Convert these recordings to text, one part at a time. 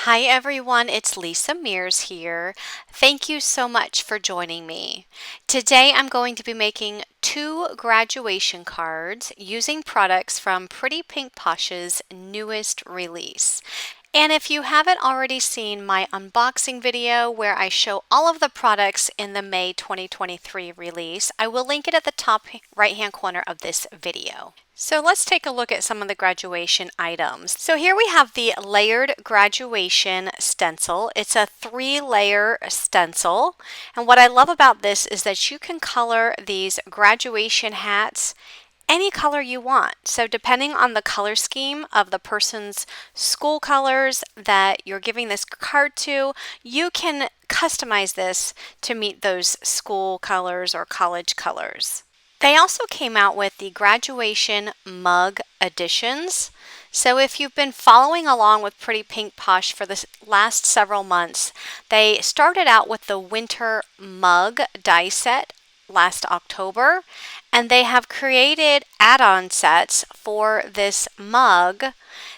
Hi everyone, it's Lisa Mears here. Thank you so much for joining me. Today I'm going to be making 2 graduation cards using products from Pretty Pink Posh's newest release. And if you haven't already seen my unboxing video where I show all of the products in the May 2023 release, I will link it at the top right hand corner of this video. So let's take a look at some of the graduation items. So here we have the layered graduation stencil. It's a 3-layer stencil. And what I love about this is that you can color these graduation hats any color you want. So depending on the color scheme of the person's school colors that you're giving this card to, you can customize this to meet those school colors or college colors. They also came out with the graduation mug editions. So if you've been following along with Pretty Pink Posh for the last several months, they started out with the winter mug die set last October, and they have created add-on sets for this mug.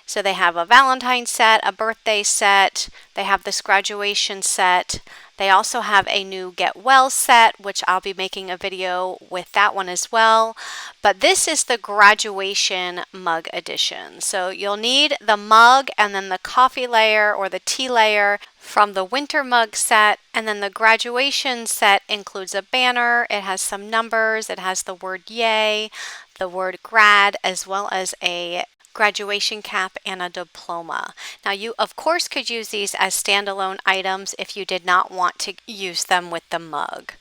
So they have a Valentine's set, a birthday set, they have this graduation set. They also have a new Get Well set, which I'll be making a video with that one as well. But this is the graduation mug edition. So you'll need the mug and then the coffee layer or the tea layer from the winter mug set. And then the graduation set includes a banner. It has some numbers. It has the word yay, the word grad, as well as a graduation cap and a diploma. Now you of course could use these as standalone items if you did not want to use them with the mug.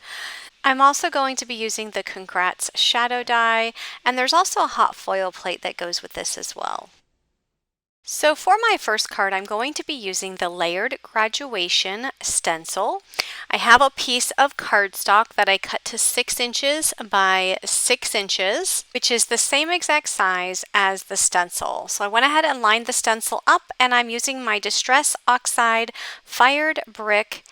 I'm also going to be using the Congrats shadow die, and there's also a hot foil plate that goes with this as well. So for my first card, I'm going to be using the layered graduation stencil. I have a piece of cardstock that I cut to 6 inches by 6 inches, which is the same exact size as the stencil. So I went ahead and lined the stencil up, and I'm using my Distress Oxide Fired Brick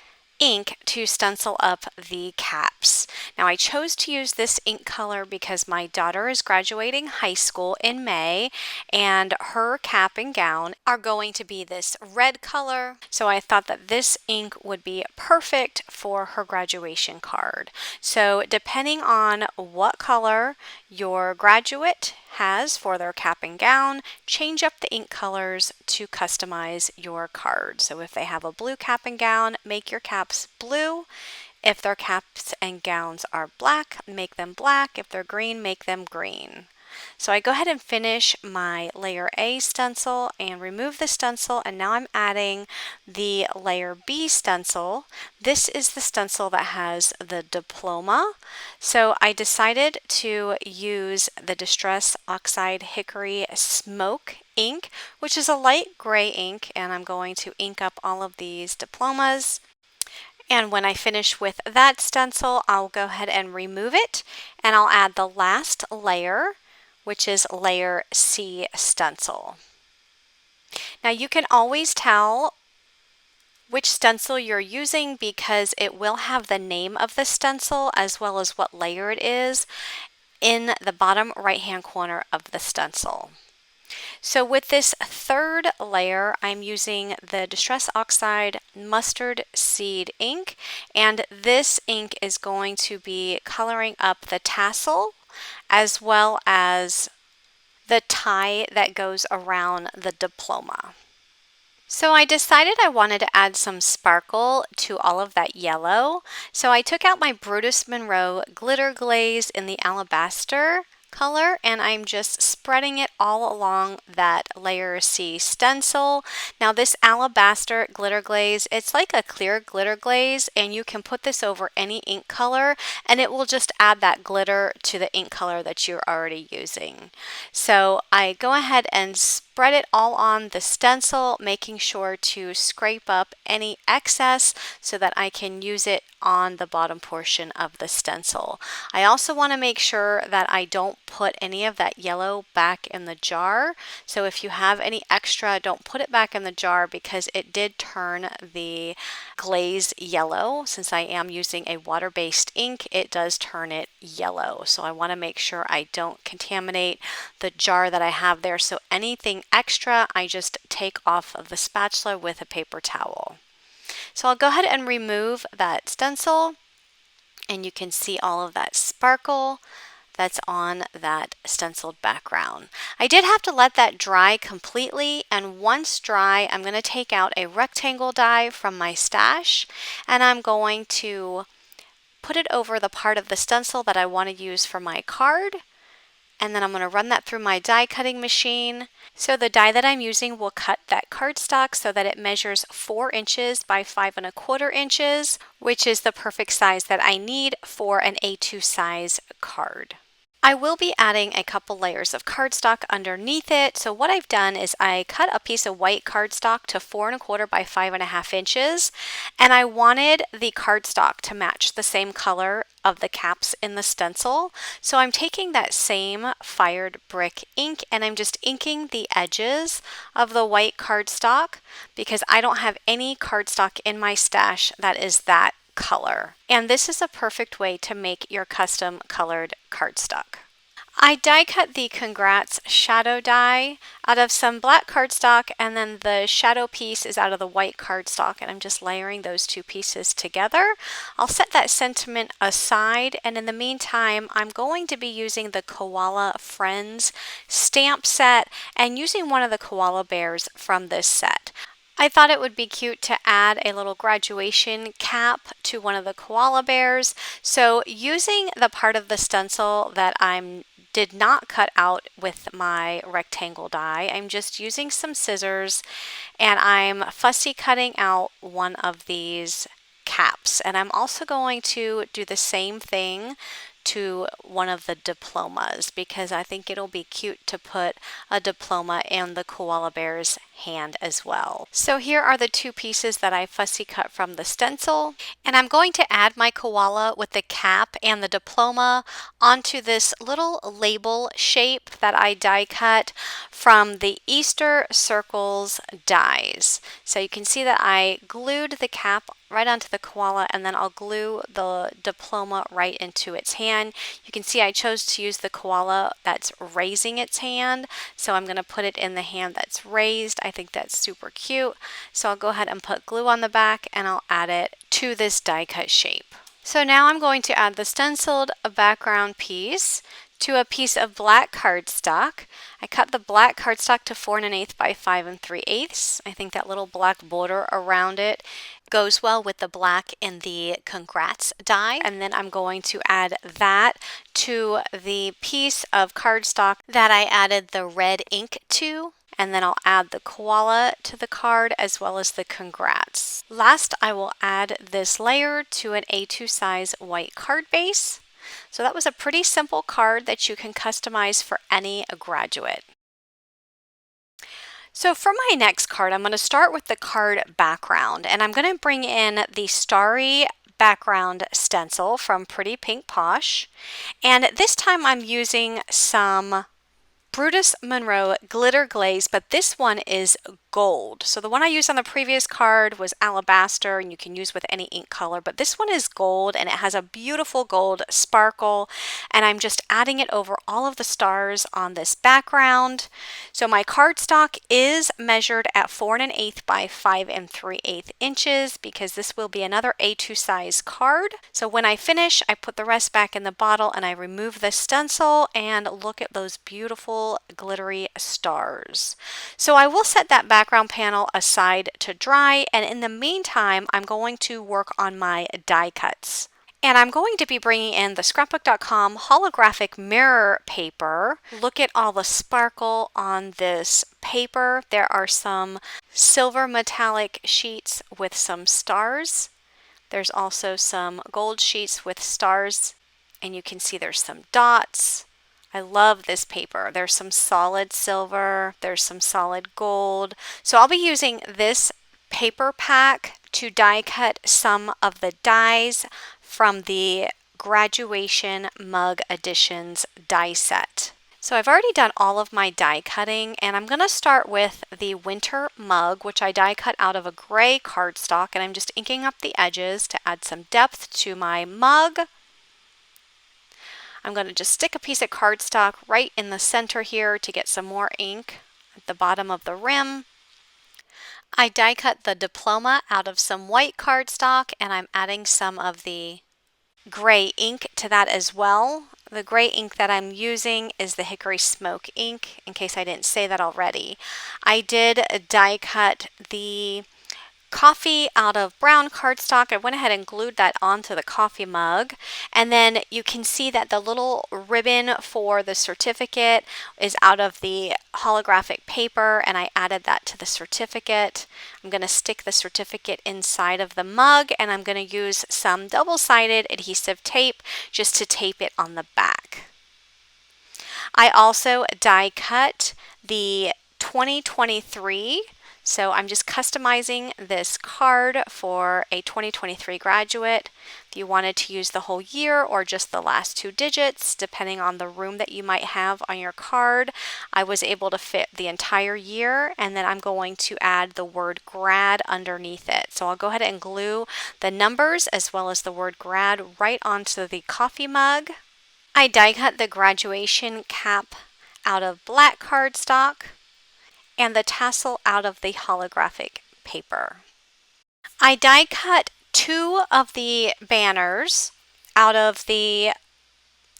ink to stencil up the caps. Now I chose to use this ink color because my daughter is graduating high school in May and her cap and gown are going to be this red color. So I thought that this ink would be perfect for her graduation card. So depending on what color your graduate has for their cap and gown, change up the ink colors to customize your card. So if they have a blue cap and gown, make your caps blue. If their caps and gowns are black, make them black. If they're green, make them green. So I go ahead and finish my layer A stencil and remove the stencil, and now I'm adding the layer B stencil. This is the stencil that has the diploma. So I decided to use the Distress Oxide Hickory Smoke ink, which is a light gray ink, and I'm going to ink up all of these diplomas. And when I finish with that stencil, I'll go ahead and remove it, and I'll add the last layer, which is layer C stencil. Now you can always tell which stencil you're using because it will have the name of the stencil as well as what layer it is in the bottom right hand corner of the stencil. So with this third layer, I'm using the Distress Oxide Mustard Seed ink, and this ink is going to be coloring up the tassel as well as the tie that goes around the diploma. So I decided I wanted to add some sparkle to all of that yellow. So I took out my Brutus Monroe glitter glaze in the alabaster color, and I'm just spreading it all along that layer C stencil. Now this alabaster glitter glaze, it's like a clear glitter glaze, and you can put this over any ink color and it will just add that glitter to the ink color that you're already using. So I go ahead and spread it all on the stencil, making sure to scrape up any excess so that I can use it on the bottom portion of the stencil. I also want to make sure that I don't put any of that yellow back in the jar. So if you have any extra, don't put it back in the jar because it did turn the glaze yellow. Since I am using a water-based ink, it does turn it yellow. So I want to make sure I don't contaminate the jar that I have there. So anything extra, I just take off of the spatula with a paper towel. So I'll go ahead and remove that stencil, and you can see all of that sparkle that's on that stenciled background. I did have to let that dry completely, and once dry, I'm going to take out a rectangle die from my stash, and I'm going to put it over the part of the stencil that I want to use for my card, and then I'm going to run that through my die cutting machine. So the die that I'm using will cut that cardstock so that it measures 4 inches by 5¼ inches, which is the perfect size that I need for an A2 size card. I will be adding a couple layers of cardstock underneath it. So what I've done is I cut a piece of white cardstock to 4¼ by 5½ inches, and I wanted the cardstock to match the same color of the caps in the stencil. So I'm taking that same fired brick ink and I'm just inking the edges of the white cardstock because I don't have any cardstock in my stash that is that color. And this is a perfect way to make your custom colored cardstock. I die cut the Congrats shadow die out of some black cardstock, and then the shadow piece is out of the white cardstock, and I'm just layering those two pieces together. I'll set that sentiment aside, and in the meantime I'm going to be using the Koala Friends stamp set and using one of the koala bears from this set. I thought it would be cute to add a little graduation cap to one of the koala bears, so using the part of the stencil that I did not cut out with my rectangle die, I'm just using some scissors and I'm fussy cutting out one of these caps, and I'm also going to do the same thing to one of the diplomas because I think it'll be cute to put a diploma in the koala bear's hand as well. So here are the two pieces that I fussy cut from the stencil, and I'm going to add my koala with the cap and the diploma onto this little label shape that I die cut from the Easter Circles dies. So you can see that I glued the cap right onto the koala, and then I'll glue the diploma right into its hand. You can see I chose to use the koala that's raising its hand, so I'm going to put it in the hand that's raised. I think that's super cute. So I'll go ahead and put glue on the back and I'll add it to this die cut shape. So now I'm going to add the stenciled background piece to a piece of black cardstock. I cut the black cardstock to 4 1/8 by 5 3/8. I think that little black border around it goes well with the black in the Congrats die. And then I'm going to add that to the piece of cardstock that I added the red ink to. And then I'll add the koala to the card as well as the Congrats. Last, I will add this layer to an A2 size white card base. So that was a pretty simple card that you can customize for any graduate. So for my next card, I'm going to start with the card background, and I'm going to bring in the Starry background stencil from Pretty Pink Posh. And this time I'm using some Brutus Monroe glitter glaze, but this one is gold. So the one I used on the previous card was alabaster, and you can use with any ink color, but this one is gold and it has a beautiful gold sparkle, and I'm just adding it over all of the stars on this background. So my cardstock is measured at 4 1/8 by 5 3/8 inches because this will be another A2 size card. So when I finish, I put the rest back in the bottle and I remove the stencil, and look at those beautiful glittery stars. So I will set that background panel aside to dry, and in the meantime I'm going to work on my die cuts. And I'm going to be bringing in the Scrapbookcom holographic mirror paper. Look at all the sparkle on this paper. There are some silver metallic sheets with some stars. There's also some gold sheets with stars, and you can see there's some dots. I love this paper. There's some solid silver, there's some solid gold. So I'll be using this paper pack to die cut some of the dies from the Graduation Mug Editions die set. So I've already done all of my die cutting, and I'm going to start with the winter mug, which I die cut out of a gray cardstock, and I'm just inking up the edges to add some depth to my mug. I'm going to just stick a piece of cardstock right in the center here to get some more ink at the bottom of the rim. I die cut the diploma out of some white cardstock, and I'm adding some of the gray ink to that as well. The gray ink that I'm using is the Hickory Smoke ink, in case I didn't say that already. I did die cut the coffee out of brown cardstock. I went ahead and glued that onto the coffee mug, and then you can see that the little ribbon for the certificate is out of the holographic paper, and I added that to the certificate. I'm going to stick the certificate inside of the mug, and I'm going to use some double-sided adhesive tape just to tape it on the back. I also die cut the 2023. So I'm just customizing this card for a 2023 graduate. If you wanted to use the whole year or just the last 2 digits, depending on the room that you might have on your card, I was able to fit the entire year, and then I'm going to add the word grad underneath it. So I'll go ahead and glue the numbers as well as the word grad right onto the coffee mug. I die cut the graduation cap out of black cardstock and the tassel out of the holographic paper. I die cut 2 of the banners out of the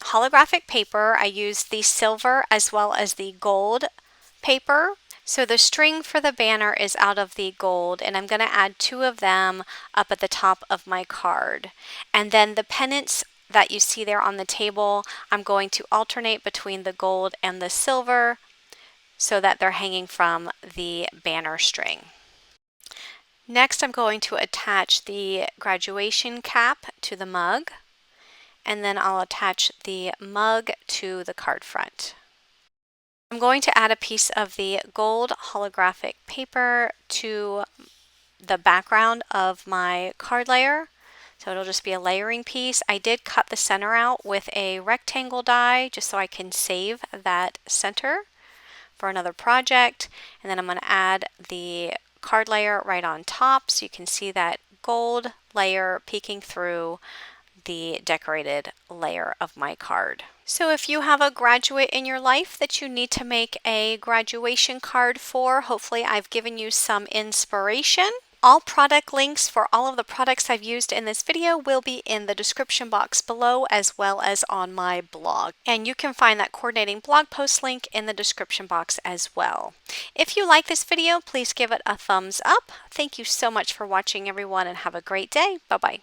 holographic paper. I used the silver as well as the gold paper. So the string for the banner is out of the gold, and I'm going to add 2 of them up at the top of my card. And then the pennants that you see there on the table, I'm going to alternate between the gold and the silver so that they're hanging from the banner string. Next, I'm going to attach the graduation cap to the mug, and then I'll attach the mug to the card front. I'm going to add a piece of the gold holographic paper to the background of my card layer. So it'll just be a layering piece. I did cut the center out with a rectangle die just so I can save that center for another project. And then I'm going to add the card layer right on top so you can see that gold layer peeking through the decorated layer of my card. So if you have a graduate in your life that you need to make a graduation card for, hopefully I've given you some inspiration. All product links for all of the products I've used in this video will be in the description box below, as well as on my blog. And you can find that coordinating blog post link in the description box as well. If you like this video, please give it a thumbs up. Thank you so much for watching, everyone, and have a great day. Bye-bye.